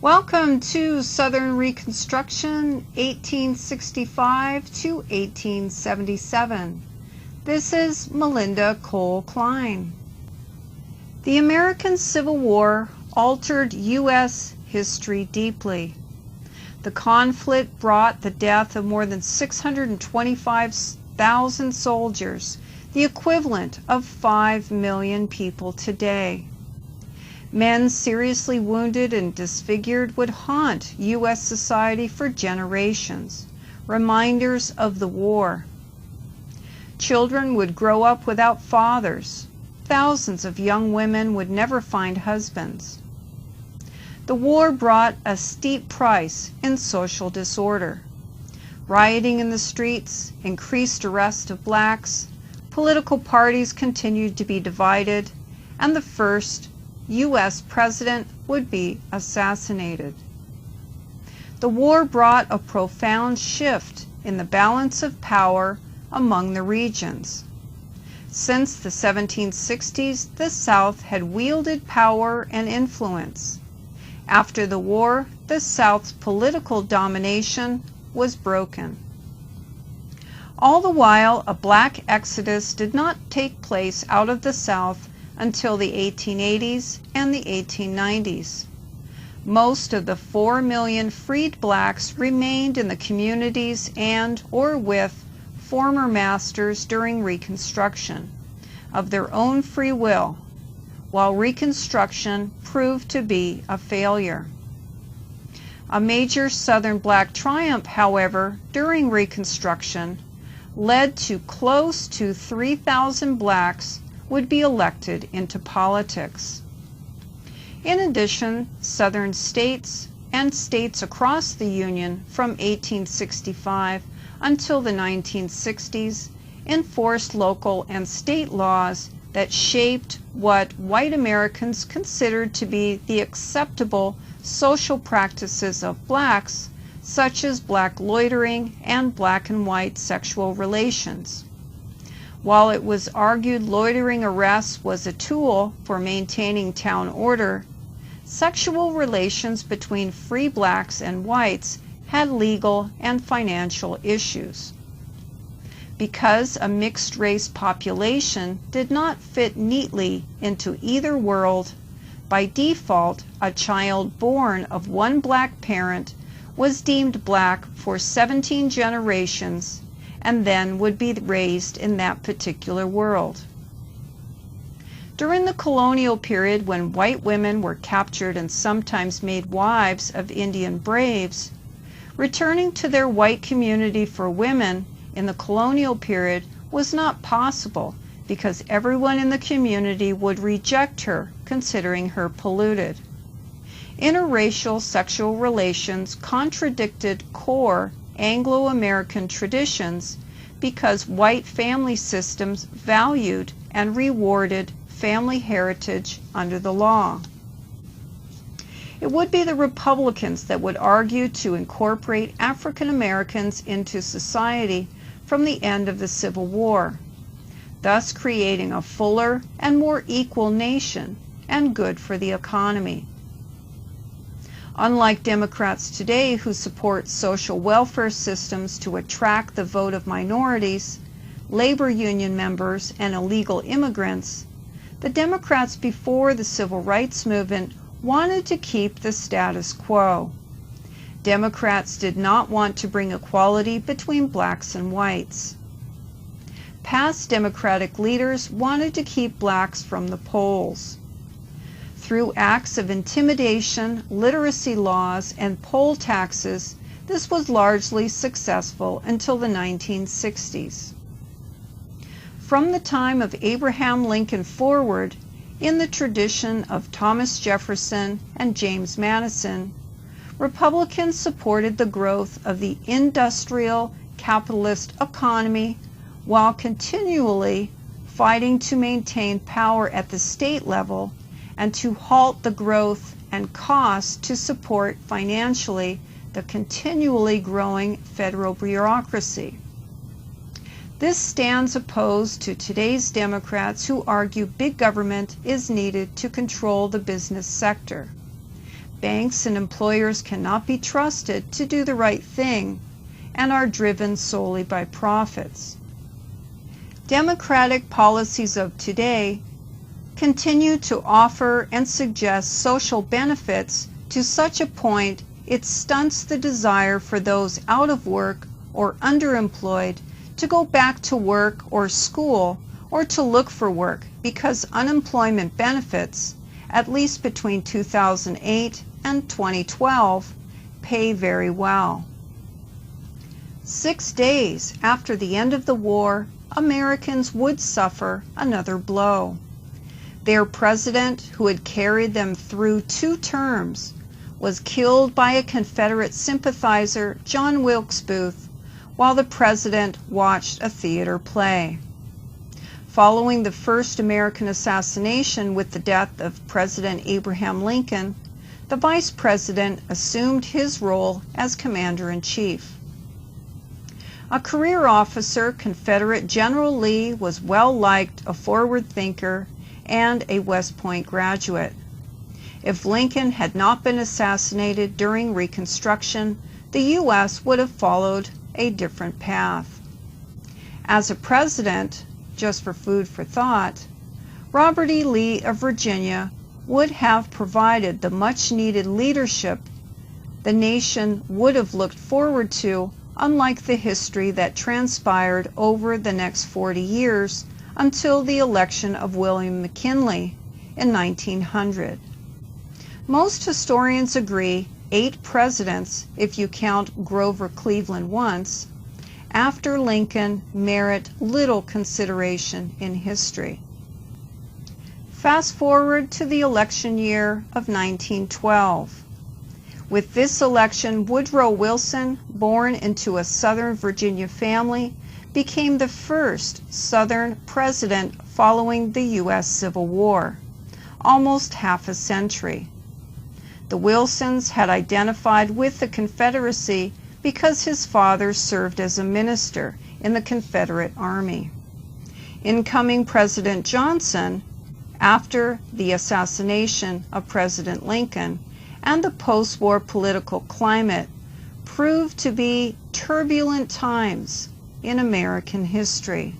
Welcome to Southern Reconstruction, 1865 to 1877. This is Melinda Cole Klein. The American Civil War altered U.S. history deeply. The conflict brought the death of more than 625,000 soldiers, the equivalent of 5 million people today. Men seriously wounded and disfigured would haunt U.S. society for generations, reminders of the war. Children would grow up without fathers. Thousands of young women would never find husbands. The war brought a steep price in social disorder. Rioting in the streets, increased arrest of blacks, political parties continued to be divided, and the first U.S. president would be assassinated. The war brought a profound shift in the balance of power among the regions. Since the 1760s, the South had wielded power and influence. After the war, the South's political domination was broken. All the while, a black exodus did not take place out of the South until the 1880s and the 1890s. Most of the 4 million freed blacks remained in the communities and or with former masters during Reconstruction, of their own free will, while Reconstruction proved to be a failure. A major Southern black triumph, however, during Reconstruction led to close to 3,000 blacks would be elected into politics. In addition, Southern states and states across the Union from 1865 until the 1960s enforced local and state laws that shaped what white Americans considered to be the acceptable social practices of blacks, such as black loitering and black and white sexual relations. While it was argued loitering arrests was a tool for maintaining town order, sexual relations between free blacks and whites had legal and financial issues. Because a mixed-race population did not fit neatly into either world, by default, a child born of one black parent was deemed black for 17 generations and then would be raised in that particular world. During the colonial period, when white women were captured and sometimes made wives of Indian braves, returning to their white community for women in the colonial period was not possible because everyone in the community would reject her, considering her polluted. Interracial sexual relations contradicted core Anglo-American traditions because white family systems valued and rewarded family heritage under the law. It would be the Republicans that would argue to incorporate African Americans into society from the end of the Civil War, thus creating a fuller and more equal nation and good for the economy. Unlike Democrats today who support social welfare systems to attract the vote of minorities, labor union members, and illegal immigrants, the Democrats before the Civil Rights Movement wanted to keep the status quo. Democrats did not want to bring equality between blacks and whites. Past Democratic leaders wanted to keep blacks from the polls. Through acts of intimidation, literacy laws, and poll taxes, this was largely successful until the 1960s. From the time of Abraham Lincoln forward, in the tradition of Thomas Jefferson and James Madison, Republicans supported the growth of the industrial capitalist economy while continually fighting to maintain power at the state level and to halt the growth and cost to support financially the continually growing federal bureaucracy. This stands opposed to today's Democrats who argue big government is needed to control the business sector. Banks and employers cannot be trusted to do the right thing and are driven solely by profits. Democratic policies of today continue to offer and suggest social benefits to such a point it stunts the desire for those out of work or underemployed to go back to work or school or to look for work, because unemployment benefits, at least between 2008 and 2012, pay very well. 6 days after the end of the war, Americans would suffer another blow. Their president, who had carried them through 2 terms, was killed by a Confederate sympathizer, John Wilkes Booth, while the president watched a theater play. Following the first American assassination with the death of President Abraham Lincoln, the vice president assumed his role as commander-in-chief. A career officer, Confederate General Lee was well-liked, a forward thinker, and a West Point graduate. If Lincoln had not been assassinated during Reconstruction, the U.S. would have followed a different path. As a president, just for food for thought, Robert E. Lee of Virginia would have provided the much-needed leadership the nation would have looked forward to, unlike the history that transpired over the next 40 years until the election of William McKinley in 1900. Most historians agree 8 presidents, if you count Grover Cleveland once, after Lincoln merit little consideration in history. Fast forward to the election year of 1912. With this election, Woodrow Wilson, born into a Southern Virginia family, became the first Southern president following the U.S. Civil War, almost half a century. The Wilsons had identified with the Confederacy because his father served as a minister in the Confederate Army. Incoming President Johnson, after the assassination of President Lincoln and the post-war political climate, proved to be turbulent times in American history.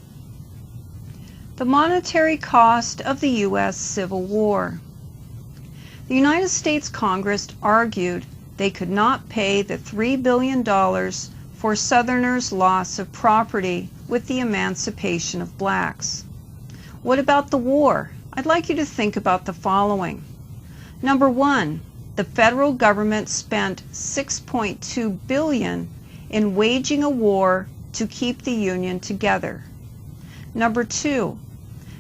The monetary cost of the U.S. Civil War. The United States Congress argued they could not pay the $3 billion for Southerners' loss of property with the emancipation of blacks. What about the war? I'd like you to think about the following. Number 1, the federal government spent $6.2 billion in waging a war to keep the Union together. Number 2,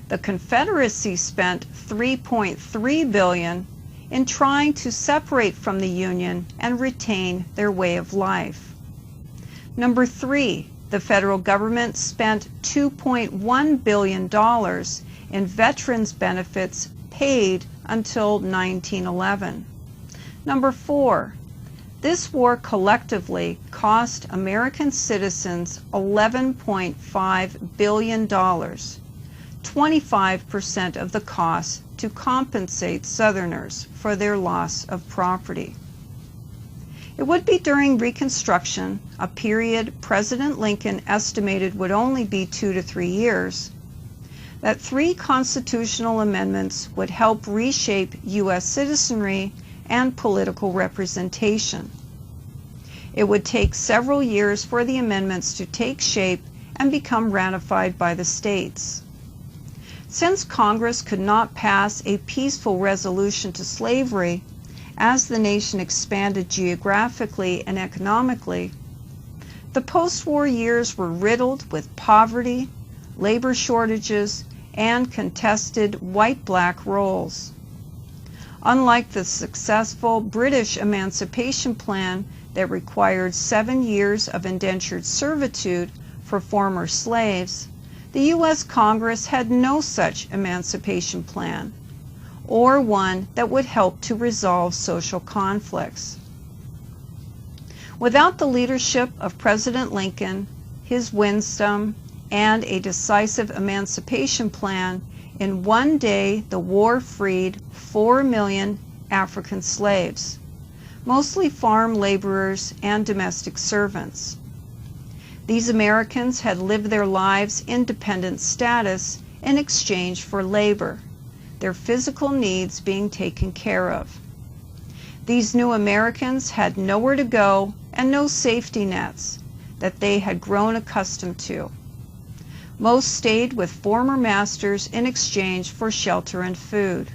the Confederacy spent $3.3 billion in trying to separate from the Union and retain their way of life. Number 3, the federal government spent $2.1 billion in veterans benefits paid until 1911. Number 4, this war collectively cost American citizens $11.5 billion, 25% of the cost to compensate Southerners for their loss of property. It would be during Reconstruction, a period President Lincoln estimated would only be 2 to 3 years, that 3 constitutional amendments would help reshape U.S. citizenry and political representation. It would take several years for the amendments to take shape and become ratified by the states. Since Congress could not pass a peaceful resolution to slavery as the nation expanded geographically and economically, the post-war years were riddled with poverty, labor shortages, and contested white-black roles. Unlike the successful British emancipation plan that required 7 years of indentured servitude for former slaves, the U.S. Congress had no such emancipation plan, or one that would help to resolve social conflicts. Without the leadership of President Lincoln, his wisdom, and a decisive emancipation plan, in one day the war freed 4 million African slaves. mostly farm laborers and domestic servants. These Americans had lived their lives in dependent status in exchange for labor, their physical needs being taken care of. These new Americans had nowhere to go and no safety nets that they had grown accustomed to. Most stayed with former masters in exchange for shelter and food.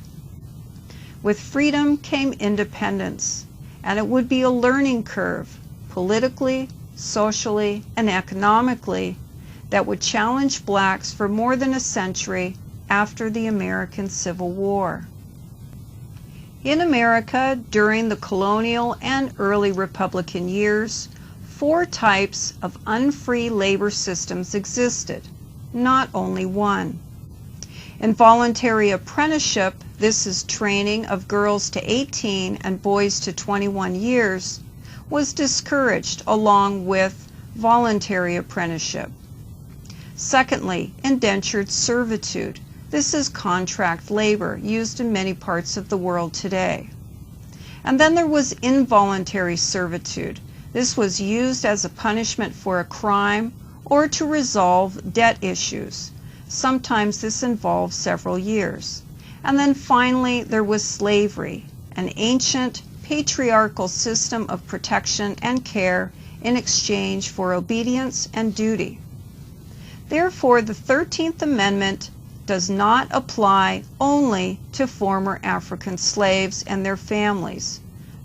With freedom came independence, and it would be a learning curve, politically, socially, and economically, that would challenge blacks for more than a century after the American Civil War. In America, during the colonial and early Republican years, 4 types of unfree labor systems existed, not only one. Involuntary apprenticeship, this is training of girls to 18 and boys to 21 years, was discouraged along with voluntary apprenticeship. Secondly, indentured servitude. This is contract labor used in many parts of the world today. And then there was involuntary servitude. This was used as a punishment for a crime or to resolve debt issues. Sometimes this involved several years. And then finally there was slavery, an ancient patriarchal system of protection and care in exchange for obedience and duty. Therefore, the 13th Amendment does not apply only to former African slaves and their families,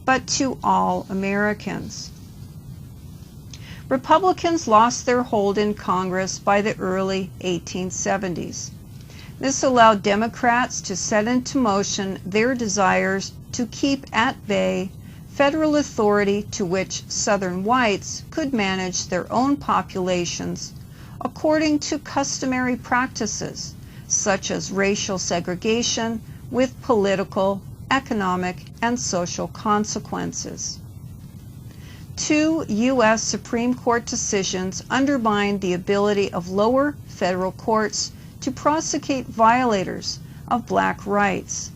but to all Americans. Republicans lost their hold in Congress by the early 1870s. This allowed Democrats to set into motion their desires to keep at bay federal authority to which Southern whites could manage their own populations according to customary practices, such as racial segregation with political, economic, and social consequences. 2 U.S. Supreme Court decisions undermined the ability of lower federal courts to prosecute violators of black rights.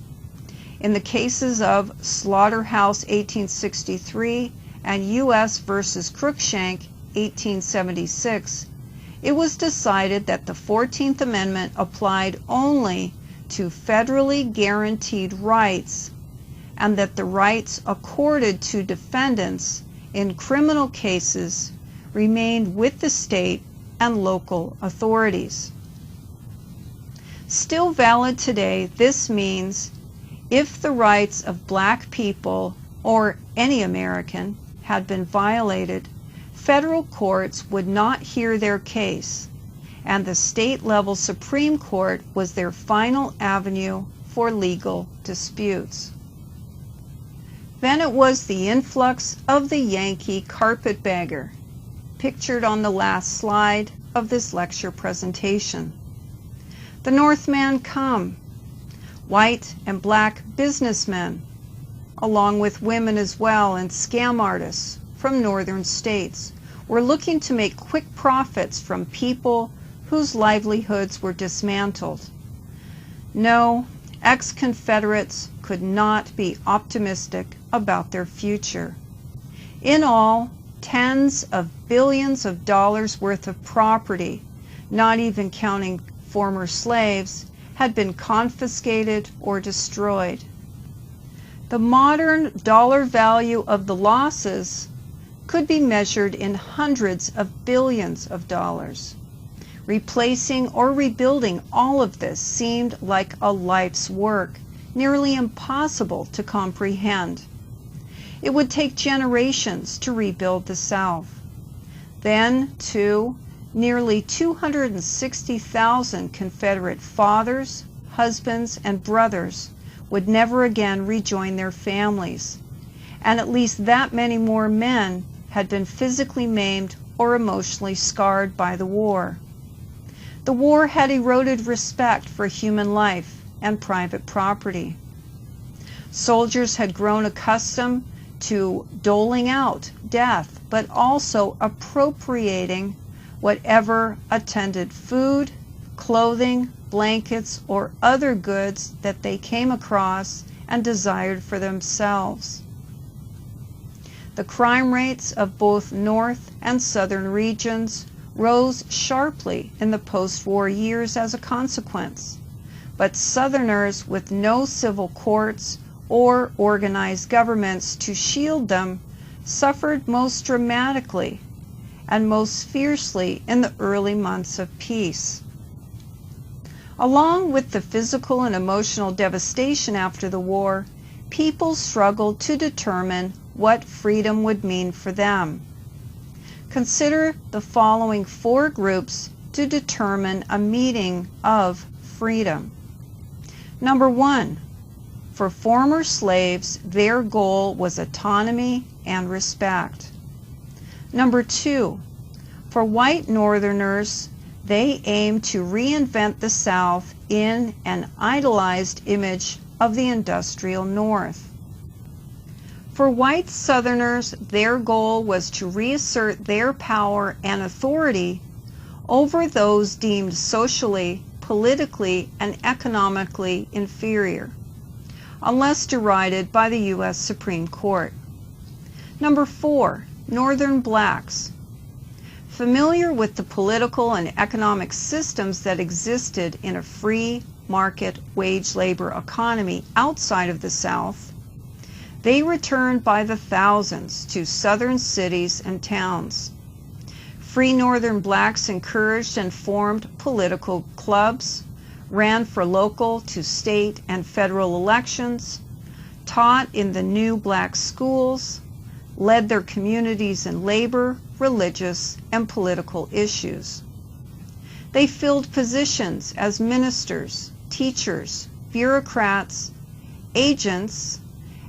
In the cases of Slaughterhouse 1863 and U.S. v. Cruikshank 1876, it was decided that the 14th Amendment applied only to federally guaranteed rights, and that the rights accorded to defendants in criminal cases remained with the state and local authorities. Still valid today, this means if the rights of black people or any American had been violated, federal courts would not hear their case, and the state-level Supreme Court was their final avenue for legal disputes. Then it was the influx of the Yankee carpetbagger, pictured on the last slide of this lecture presentation. The Northmen come, white and black businessmen, along with women as well, and scam artists from northern states, were looking to make quick profits from people whose livelihoods were dismantled. No, ex-Confederates could not be optimistic about their future. In all, tens of billions of dollars worth of property, not even counting former slaves, had been confiscated or destroyed. The modern dollar value of the losses could be measured in hundreds of billions of dollars. Replacing or rebuilding all of this seemed like a life's work, nearly impossible to comprehend. It would take generations to rebuild the South. Then, too, nearly 260,000 Confederate fathers, husbands, and brothers would never again rejoin their families, and at least that many more men had been physically maimed or emotionally scarred by the war. The war had eroded respect for human life and private property. Soldiers had grown accustomed to doling out death, but also appropriating whatever attended food, clothing, blankets, or other goods that they came across and desired for themselves. The crime rates of both north and southern regions rose sharply in the post-war years as a consequence, but Southerners with no civil courts or organized governments to shield them suffered most dramatically and most fiercely in the early months of peace. Along with the physical and emotional devastation after the war, people struggled to determine what freedom would mean for them. Consider the following 4 groups to determine a meaning of freedom. Number 1, for former slaves, their goal was autonomy and respect. Number 2, for white Northerners, they aimed to reinvent the South in an idealized image of the industrial North. For white Southerners, their goal was to reassert their power and authority over those deemed socially, politically, and economically inferior, unless derided by the U.S. Supreme Court. Number 4, Northern blacks. Familiar with the political and economic systems that existed in a free market wage labor economy outside of the South, they returned by the thousands to southern cities and towns. Free Northern blacks encouraged and formed political clubs, ran for local to state and federal elections, taught in the new black schools, led their communities in labor, religious, and political issues. They filled positions as ministers, teachers, bureaucrats, agents,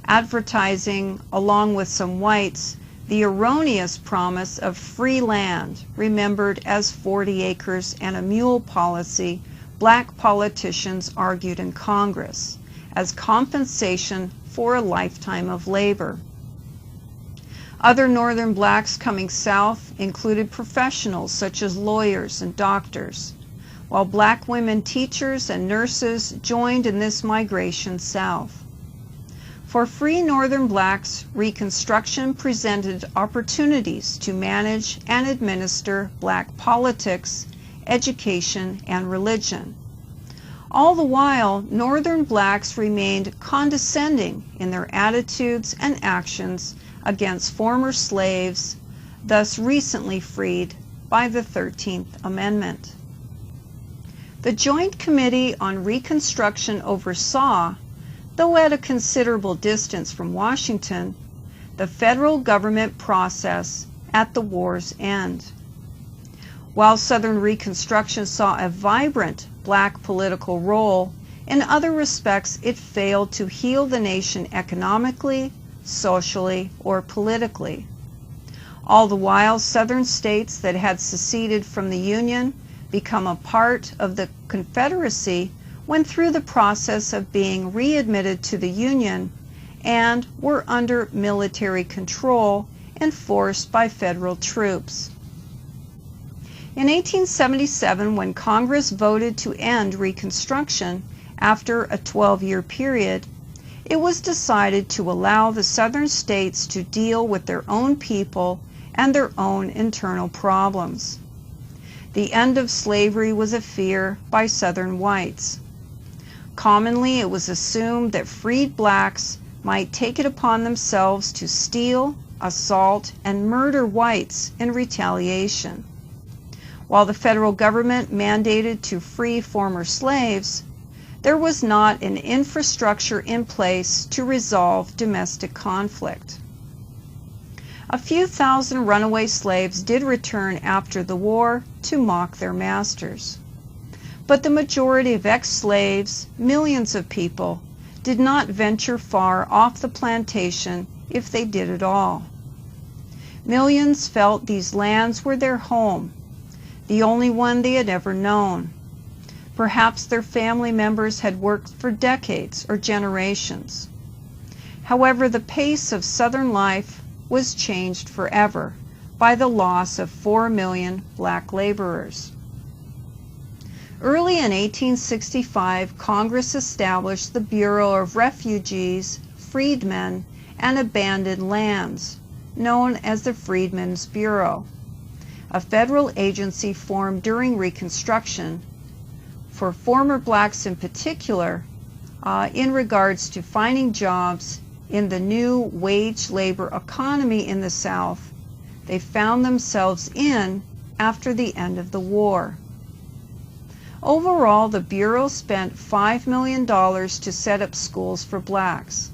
advertising, along with some whites, the erroneous promise of free land, remembered as 40 acres and a mule policy black politicians argued in Congress as compensation for a lifetime of labor. Other Northern blacks coming south included professionals such as lawyers and doctors, while black women teachers and nurses joined in this migration south. For free Northern blacks, Reconstruction presented opportunities to manage and administer black politics, education, and religion. All the while, Northern blacks remained condescending in their attitudes and actions against former slaves, thus recently freed by the 13th Amendment. The Joint Committee on Reconstruction oversaw, though at a considerable distance from Washington, the federal government process at the war's end. While Southern Reconstruction saw a vibrant black political role, in other respects it failed to heal the nation economically, socially, or politically. All the while, Southern states that had seceded from the Union, become a part of the Confederacy, went through the process of being readmitted to the Union and were under military control enforced by federal troops. In 1877, when Congress voted to end Reconstruction after a 12-year period, it was decided to allow the Southern states to deal with their own people and their own internal problems. The end of slavery was a fear by Southern whites. Commonly, it was assumed that freed blacks might take it upon themselves to steal, assault, and murder whites in retaliation. While the federal government mandated to free former slaves, there was not an infrastructure in place to resolve domestic conflict. A few thousand runaway slaves did return after the war to mock their masters. But the majority of ex-slaves, millions of people, did not venture far off the plantation if they did at all. Millions felt these lands were their home, the only one they had ever known. Perhaps their family members had worked for decades or generations. However, the pace of Southern life was changed forever by the loss of 4 million black laborers. Early in 1865, Congress established the Bureau of Refugees, Freedmen, and Abandoned Lands known as the Freedmen's Bureau, a federal agency formed during Reconstruction for former blacks in particular, in regards to finding jobs in the new wage labor economy in the South they found themselves in after the end of the war. Overall, the Bureau spent $5 million to set up schools for blacks.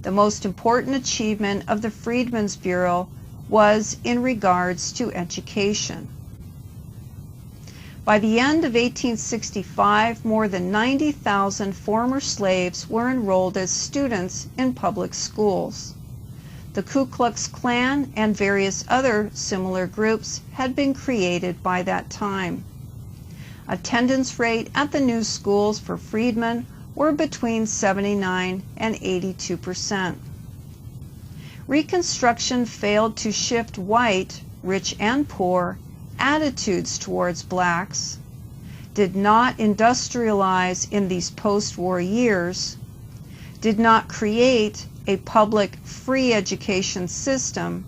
The most important achievement of the Freedmen's Bureau was in regards to education. By the end of 1865, more than 90,000 former slaves were enrolled as students in public schools. The Ku Klux Klan and various other similar groups had been created by that time. Attendance rate at the new schools for freedmen were between 79 and 82%. Reconstruction failed to shift white, rich and poor, attitudes towards blacks, did not industrialize in these post-war years, did not create a public free education system,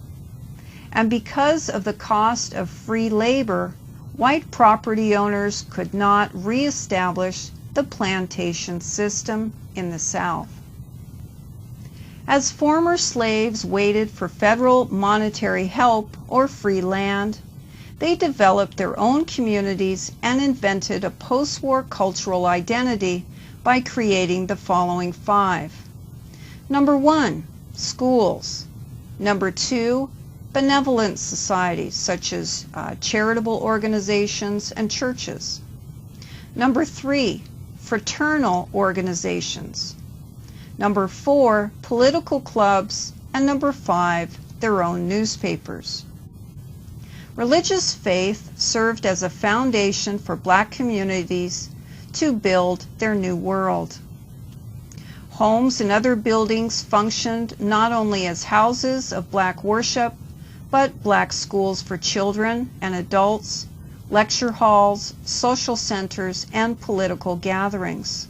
and because of the cost of free labor, white property owners could not reestablish the plantation system in the South. As former slaves waited for federal monetary help or free land, they developed their own communities and invented a post-war cultural identity by creating the following 5. Number 1, schools. Number 2, benevolent societies such as charitable organizations and churches. Number 3, fraternal organizations. Number 4, political clubs. And number 5, their own newspapers. Religious faith served as a foundation for black communities to build their new world. Homes and other buildings functioned not only as houses of black worship, but black schools for children and adults, lecture halls, social centers, and political gatherings.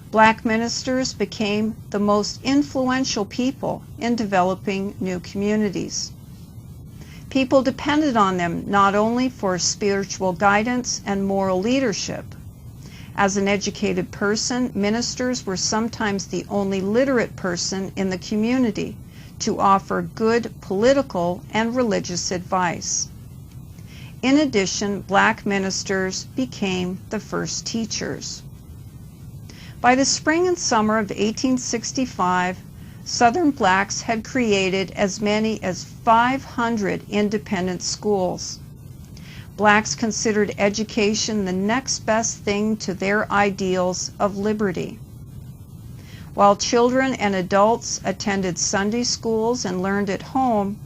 Black ministers became the most influential people in developing new communities. People depended on them not only for spiritual guidance and moral leadership. As an educated person, ministers were sometimes the only literate person in the community to offer good political and religious advice. In addition, black ministers became the first teachers. By the spring and summer of 1865, Southern blacks had created as many as 500 independent schools. Blacks considered education the next best thing to their ideals of liberty. While children and adults attended Sunday schools and learned at home,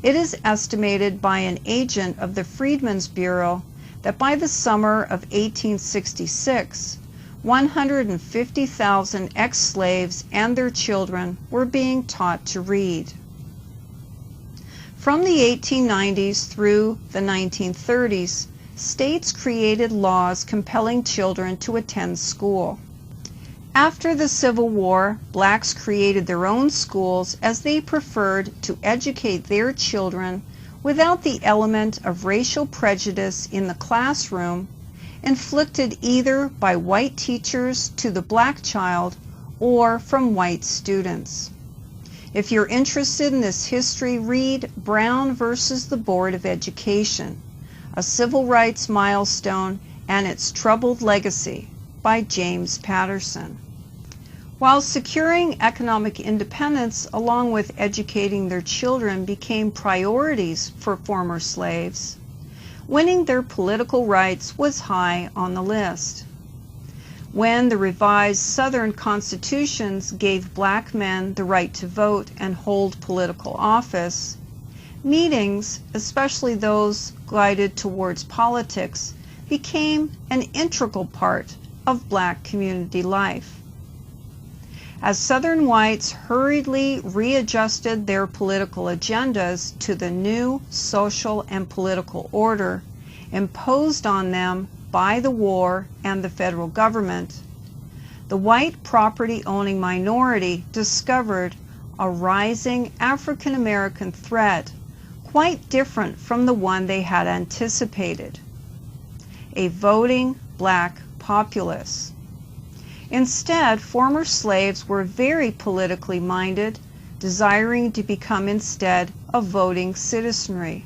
it is estimated by an agent of the Freedmen's Bureau that by the summer of 1866, 150,000 ex-slaves and their children were being taught to read. From the 1890s through the 1930s, states created laws compelling children to attend school. After the Civil War, blacks created their own schools as they preferred to educate their children without the element of racial prejudice in the classroom, inflicted either by white teachers to the black child or from white students. If you're interested in this history, read Brown versus the Board of Education, a Civil Rights Milestone and Its Troubled Legacy by James Patterson. While securing economic independence along with educating their children became priorities for former slaves, winning their political rights was high on the list. When the revised Southern constitutions gave black men the right to vote and hold political office, meetings, especially those guided towards politics, became an integral part of black community life. As Southern whites hurriedly readjusted their political agendas to the new social and political order imposed on them by the war and the federal government, the white property-owning minority discovered a rising African American threat, quite different from the one they had anticipated: a voting black populace. Instead, former slaves were very politically minded, desiring to become instead a voting citizenry.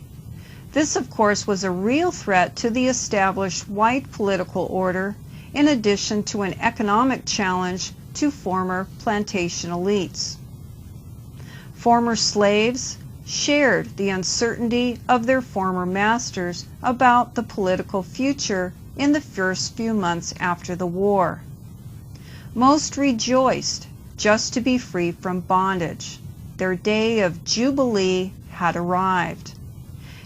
This, of course, was a real threat to the established white political order, in addition to an economic challenge to former plantation elites. Former slaves shared the uncertainty of their former masters about the political future in the first few months after the war. Most rejoiced just to be free from bondage. Their day of jubilee had arrived.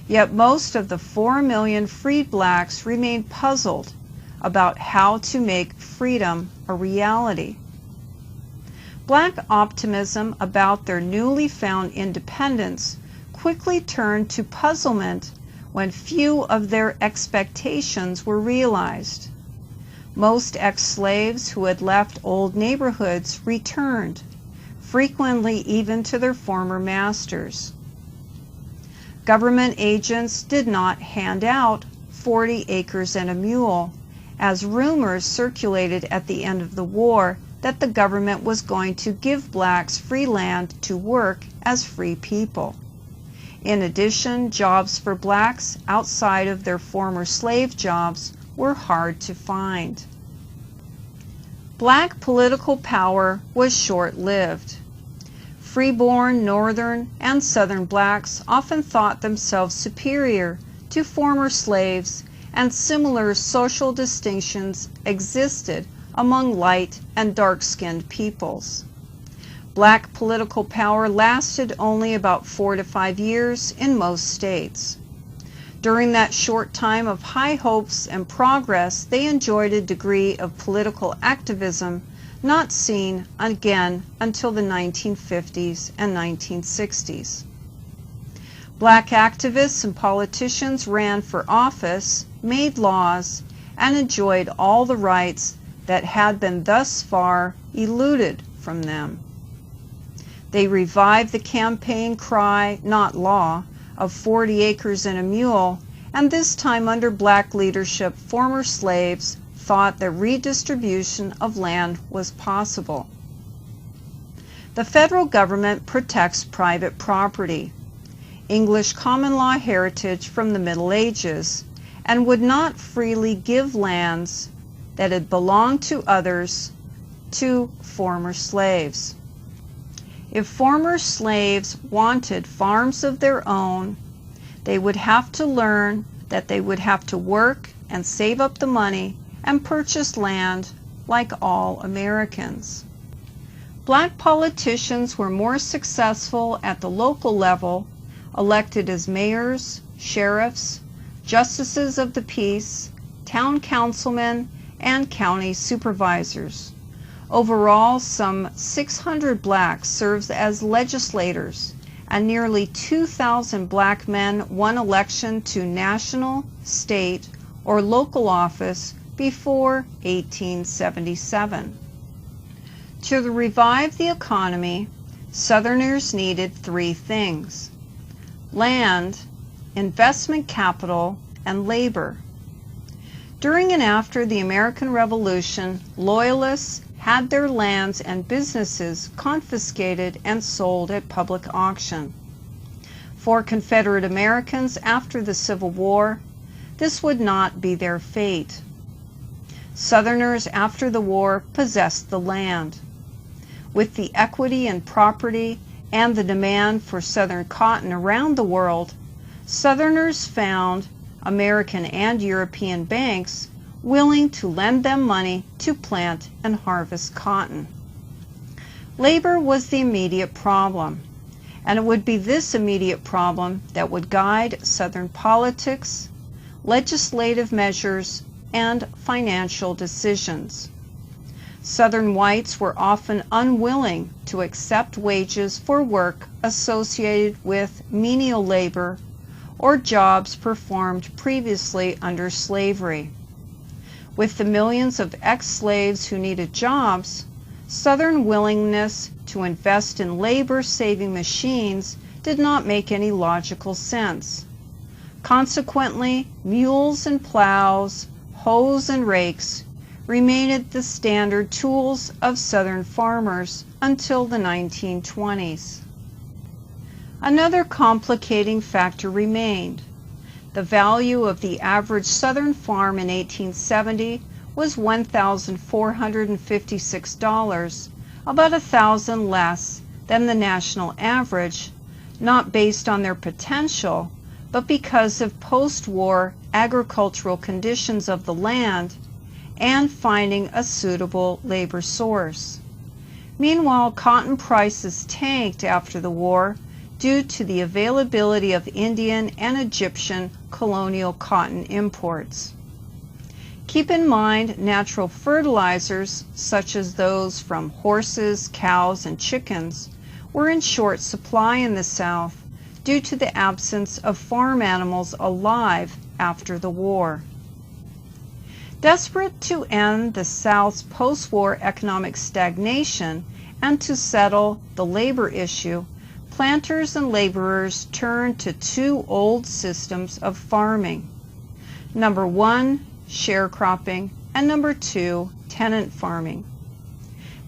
Yet most of the 4 million freed blacks remained puzzled about how to make freedom a reality. Black optimism about their newly found independence quickly turned to puzzlement when few of their expectations were realized. Most ex-slaves who had left old neighborhoods returned, frequently even to their former masters. Government agents did not hand out 40 acres and a mule, as rumors circulated at the end of the war that the government was going to give blacks free land to work as free people. In addition, jobs for blacks outside of their former slave jobs were hard to find. Black political power was short-lived. Freeborn Northern and Southern blacks often thought themselves superior to former slaves, and similar social distinctions existed among light and dark-skinned peoples. Black political power lasted only about 4 to 5 years in most states. During that short time of high hopes and progress, they enjoyed a degree of political activism not seen again until the 1950s and 1960s. Black activists and politicians ran for office, made laws, and enjoyed all the rights that had been thus far eluded from them. They revived the campaign cry, not law, of 40 acres and a mule, and this time under black leadership, former slaves thought that redistribution of land was possible. The federal government protects private property, English common law heritage from the Middle Ages, and would not freely give lands that had belonged to others to former slaves. If former slaves wanted farms of their own, they would have to learn that they would have to work and save up the money and purchase land like all Americans. Black politicians were more successful at the local level, elected as mayors, sheriffs, justices of the peace, town councilmen, and county supervisors. Overall, some 600 blacks served as legislators, and nearly 2,000 black men won election to national, state, or local office before 1877. To revive the economy, Southerners needed 3 things: land, investment capital, and labor. During and after the American Revolution, Loyalists had their lands and businesses confiscated and sold at public auction. For Confederate Americans after the Civil War, this would not be their fate. Southerners after the war possessed the land. With the equity in property and the demand for Southern cotton around the world, Southerners found American and European banks willing to lend them money to plant and harvest cotton. Labor was the immediate problem, and it would be this immediate problem that would guide Southern politics, legislative measures, and financial decisions. Southern whites were often unwilling to accept wages for work associated with menial labor or jobs performed previously under slavery. With the millions of ex-slaves who needed jobs, Southern willingness to invest in labor-saving machines did not make any logical sense. Consequently, mules and plows, hoes and rakes remained the standard tools of Southern farmers until the 1920s. Another complicating factor remained. The value of the average Southern farm in 1870 was $1,456, about $1,000 less than the national average, not based on their potential, but because of post-war agricultural conditions of the land and finding a suitable labor source. Meanwhile, cotton prices tanked after the war due to the availability of Indian and Egyptian colonial cotton imports. Keep in mind, natural fertilizers, such as those from horses, cows, and chickens, were in short supply in the South due to the absence of farm animals alive after the war. Desperate to end the South's post-war economic stagnation and to settle the labor issue, planters and laborers turned to two old systems of farming. Number one, sharecropping, and number two, tenant farming.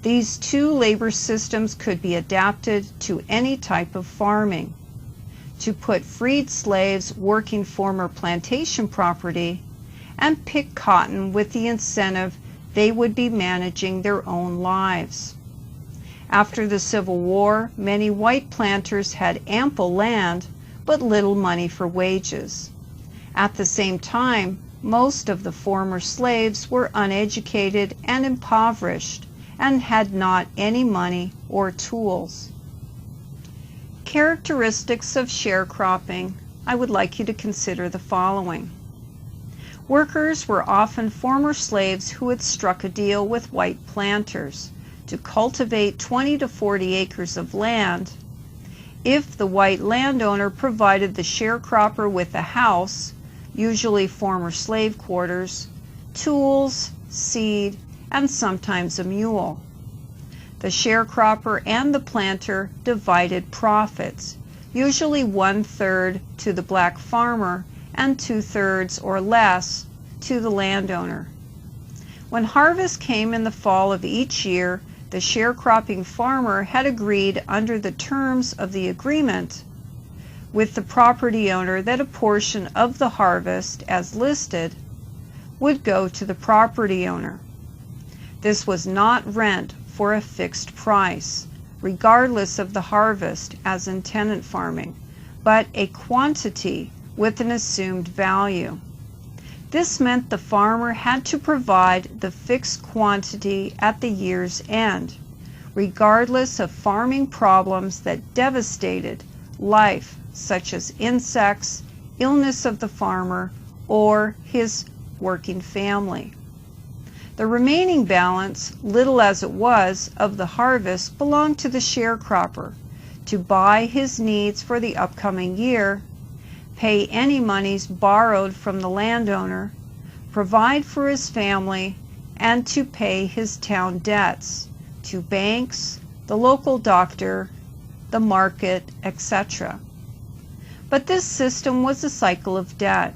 These two labor systems could be adapted to any type of farming. To put freed slaves working former plantation property and pick cotton with the incentive they would be managing their own lives. After the Civil War, many white planters had ample land but little money for wages. At the same time, most of the former slaves were uneducated and impoverished and had not any money or tools. Characteristics of sharecropping, I would like you to consider the following. Workers were often former slaves who had struck a deal with white planters to cultivate 20 to 40 acres of land. If the white landowner provided the sharecropper with a house, usually former slave quarters, tools, seed, and sometimes a mule. The sharecropper and the planter divided profits, usually 1/3 to the black farmer and 2/3 or less to the landowner. When harvest came in the fall of each year, the sharecropping farmer had agreed under the terms of the agreement with the property owner that a portion of the harvest, as listed, would go to the property owner. This was not rent for a fixed price, regardless of the harvest as in tenant farming, but a quantity with an assumed value. This meant the farmer had to provide the fixed quantity at the year's end, regardless of farming problems that devastated life, such as insects, illness of the farmer, or his working family. The remaining balance, little as it was, of the harvest belonged to the sharecropper to buy his needs for the upcoming year, pay any monies borrowed from the landowner, provide for his family, and to pay his town debts to banks, the local doctor, the market, etc. But this system was a cycle of debt.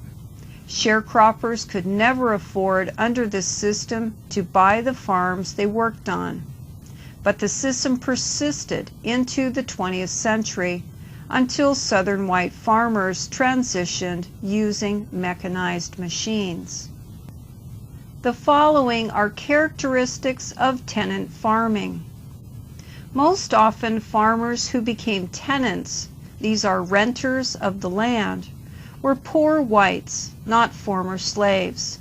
Sharecroppers could never afford under this system to buy the farms they worked on. But the system persisted into the 20th century until Southern white farmers transitioned using mechanized machines. The following are characteristics of tenant farming. Most often, farmers who became tenants, these are renters of the land, were poor whites, not former slaves.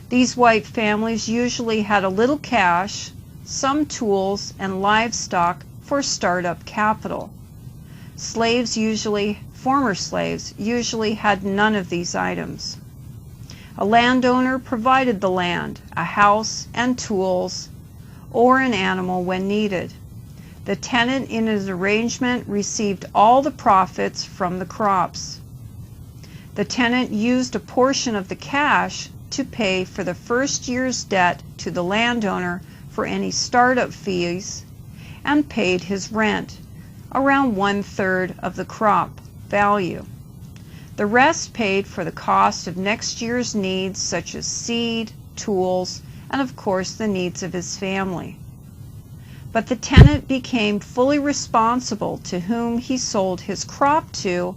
These white families usually had a little cash, some tools, and livestock for startup capital. Former slaves usually had none of these items. A landowner provided the land, a house, and tools, or an animal when needed. The tenant in his arrangement received all the profits from the crops. The tenant used a portion of the cash to pay for the first year's debt to the landowner for any startup fees, and paid his rent, around 1/3 of the crop value. The rest paid for the cost of next year's needs such as seed, tools, and of course the needs of his family. But the tenant became fully responsible to whom he sold his crop to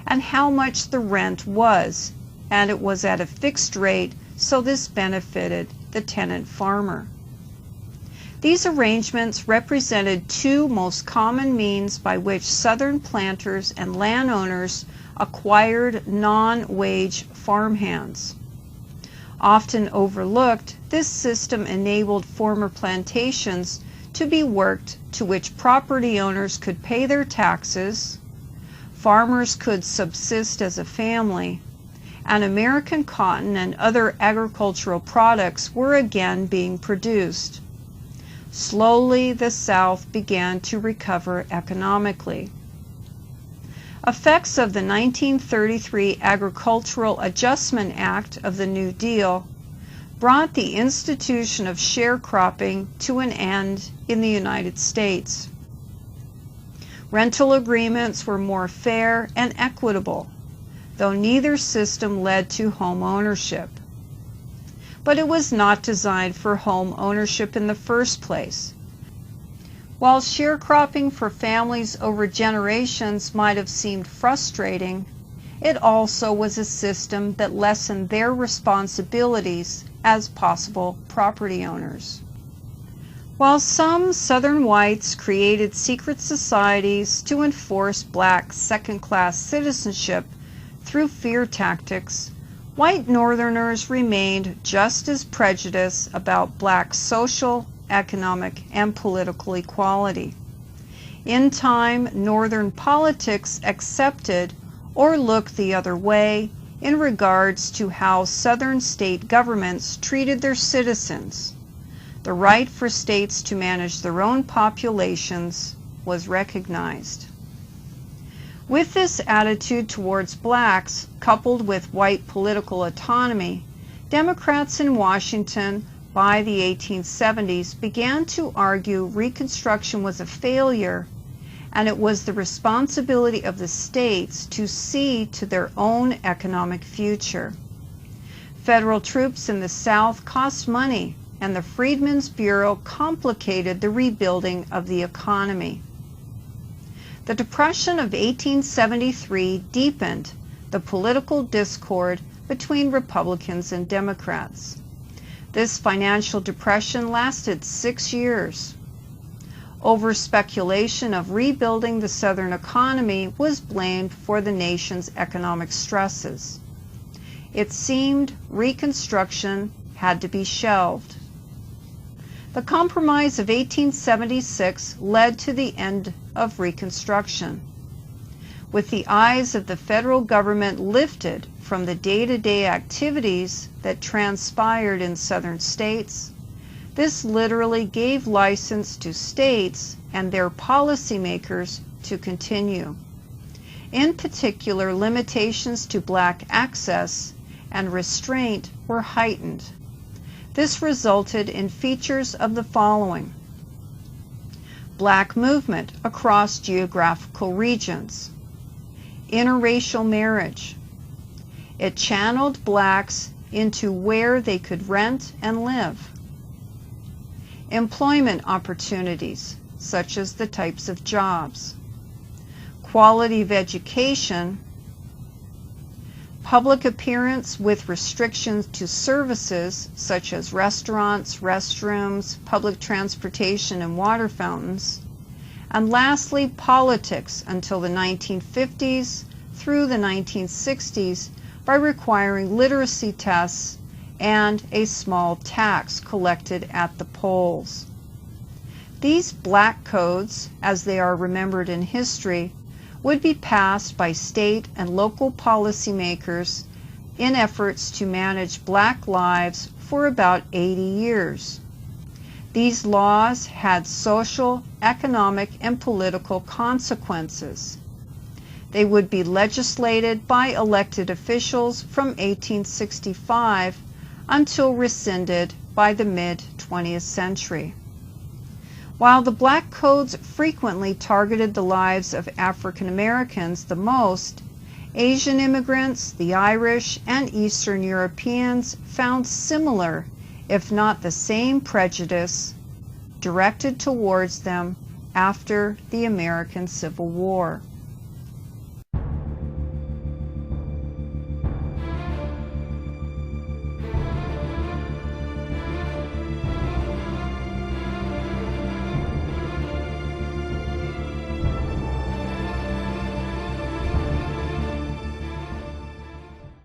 and how much the rent was, and it was at a fixed rate, so this benefited the tenant farmer. These arrangements represented two most common means by which Southern planters and landowners acquired non-wage farmhands. Often overlooked, this system enabled former plantations to be worked to which property owners could pay their taxes, farmers could subsist as a family, and American cotton and other agricultural products were again being produced. Slowly, the South began to recover economically. Effects of the 1933 Agricultural Adjustment Act of the New Deal brought the institution of sharecropping to an end in the United States. Rental agreements were more fair and equitable, though neither system led to home ownership. But it was not designed for home ownership in the first place. While sharecropping for families over generations might have seemed frustrating, it also was a system that lessened their responsibilities as possible property owners. While some Southern whites created secret societies to enforce black second-class citizenship through fear tactics, white Northerners remained just as prejudiced about black social, economic, and political equality. In time, Northern politics accepted or looked the other way in regards to how Southern state governments treated their citizens. The right for states to manage their own populations was recognized. With this attitude towards blacks, coupled with white political autonomy, Democrats in Washington by the 1870s began to argue Reconstruction was a failure, and it was the responsibility of the states to see to their own economic future. Federal troops in the South cost money, and the Freedmen's Bureau complicated the rebuilding of the economy. The Depression of 1873 deepened the political discord between Republicans and Democrats. This financial depression lasted 6 years. Over speculation of rebuilding the Southern economy was blamed for the nation's economic stresses. It seemed Reconstruction had to be shelved. The Compromise of 1876 led to the end of Reconstruction. With the eyes of the federal government lifted from the day-to-day activities that transpired in Southern states, this literally gave license to states and their policymakers to continue. In particular, limitations to black access and restraint were heightened. This resulted in features of the following: black movement across geographical regions, interracial marriage. It channeled blacks into where they could rent and live. Employment opportunities, such as the types of jobs. Quality of education. Public appearance with restrictions to services such as restaurants, restrooms, public transportation, and water fountains. And lastly, politics until the 1950s through the 1960s by requiring literacy tests and a small tax collected at the polls. These black codes, as they are remembered in history, would be passed by state and local policymakers in efforts to manage black lives for about 80 years. These laws had social, economic, and political consequences. They would be legislated by elected officials from 1865 until rescinded by the mid-20th century. While the black codes frequently targeted the lives of African Americans the most, Asian immigrants, the Irish, and Eastern Europeans found similar, if not the same, prejudice directed towards them after the American Civil War.